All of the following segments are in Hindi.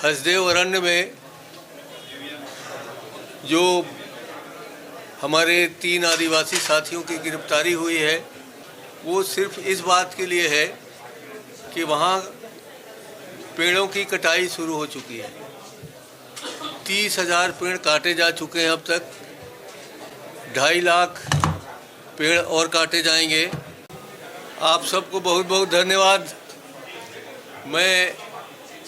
हसदेव अरण्य में जो हमारे 3 आदिवासी साथियों की गिरफ्तारी हुई है वो सिर्फ इस बात के लिए है कि वहाँ पेड़ों की कटाई शुरू हो चुकी है। 30,000 पेड़ काटे जा चुके हैं अब तक। 2.5 लाख पेड़ और काटे जाएंगे। आप सबको बहुत बहुत धन्यवाद। मैं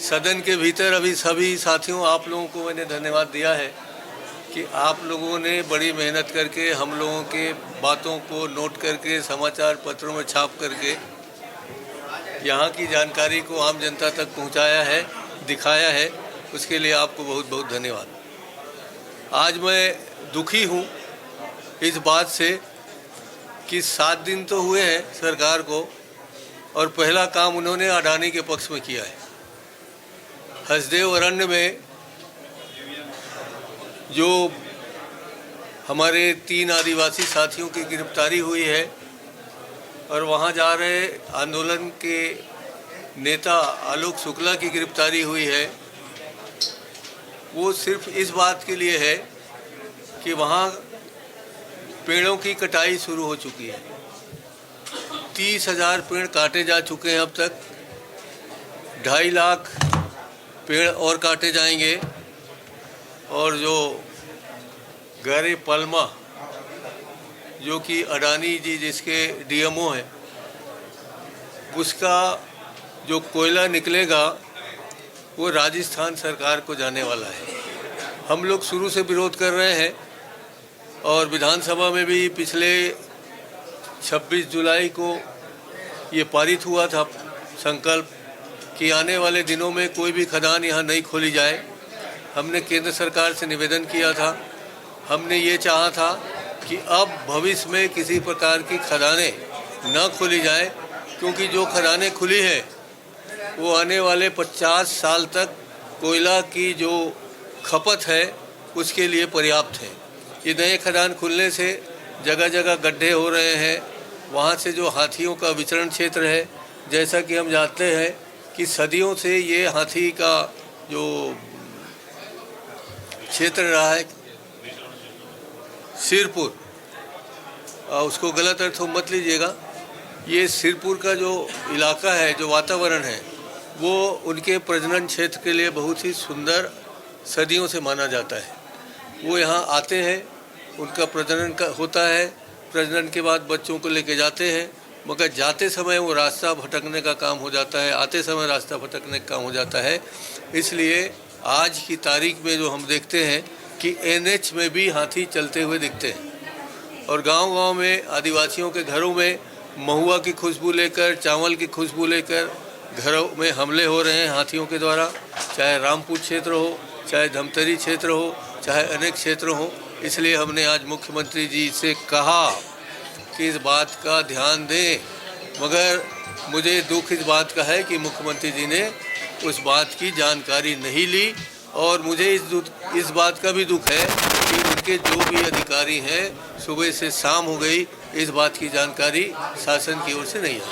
सदन के भीतर अभी सभी साथियों आप लोगों को मैंने धन्यवाद दिया है कि आप लोगों ने बड़ी मेहनत करके हम लोगों के बातों को नोट करके समाचार पत्रों में छाप करके यहाँ की जानकारी को आम जनता तक पहुँचाया है, दिखाया है। उसके लिए आपको बहुत बहुत धन्यवाद। आज मैं दुखी हूँ इस बात से कि 7 दिन तो हुए हैं सरकार को और पहला काम उन्होंने अडानी के पक्ष में किया है। हसदेव अरण्य में जो हमारे 3 आदिवासी साथियों की गिरफ्तारी हुई है और वहाँ जा रहे आंदोलन के नेता आलोक शुक्ला की गिरफ्तारी हुई है, वो सिर्फ इस बात के लिए है कि वहाँ पेड़ों की कटाई शुरू हो चुकी है। 30,000 पेड़ काटे जा चुके हैं अब तक। 2.5 लाख पेड़ और काटे जाएंगे। और जो गरे पलमा जो कि अडानी जी जिसके डीएमओ हैं, उसका जो कोयला निकलेगा वो राजस्थान सरकार को जाने वाला है। हम लोग शुरू से विरोध कर रहे हैं और विधानसभा में भी पिछले 26 जुलाई को ये पारित हुआ था संकल्प कि आने वाले दिनों में कोई भी खदान यहाँ नहीं खोली जाए। हमने केंद्र सरकार से निवेदन किया था। हमने ये चाहा था कि अब भविष्य में किसी प्रकार की खदानें न खोली जाए, क्योंकि जो खदानें खुली हैं वो आने वाले 50 साल तक कोयला की जो खपत है उसके लिए पर्याप्त है। ये नए खदान खुलने से जगह जगह गड्ढे हो रहे हैं। वहाँ से जो हाथियों का विचरण क्षेत्र है, जैसा कि हम जानते हैं कि सदियों से ये हाथी का जो क्षेत्र रहा है सिरपुर, उसको गलत अर्थ मत लीजिएगा, ये सिरपुर का जो इलाका है, जो वातावरण है, वो उनके प्रजनन क्षेत्र के लिए बहुत ही सुंदर सदियों से माना जाता है। वो यहाँ आते हैं, उनका प्रजनन होता है, प्रजनन के बाद बच्चों को लेके जाते हैं, मगर जाते समय वो रास्ता भटकने का काम हो जाता है, आते समय रास्ता भटकने का काम हो जाता है। इसलिए आज की तारीख में जो हम देखते हैं कि एनएच में भी हाथी चलते हुए दिखते हैं और गांव-गांव में आदिवासियों के घरों में महुआ की खुशबू लेकर, चावल की खुशबू लेकर घरों में हमले हो रहे हैं हाथियों के द्वारा। चाहे रामपुर क्षेत्र हो, चाहे धमतरी क्षेत्र हो, चाहे अनेक क्षेत्र हो। इसलिए हमने आज मुख्यमंत्री जी से कहा कि इस बात का ध्यान दें, मगर मुझे दुख इस बात का है कि मुख्यमंत्री जी ने उस बात की जानकारी नहीं ली। और मुझे इस बात का भी दुख है कि उनके जो भी अधिकारी हैं सुबह से शाम हो गई, इस बात की जानकारी शासन की ओर से नहीं आई।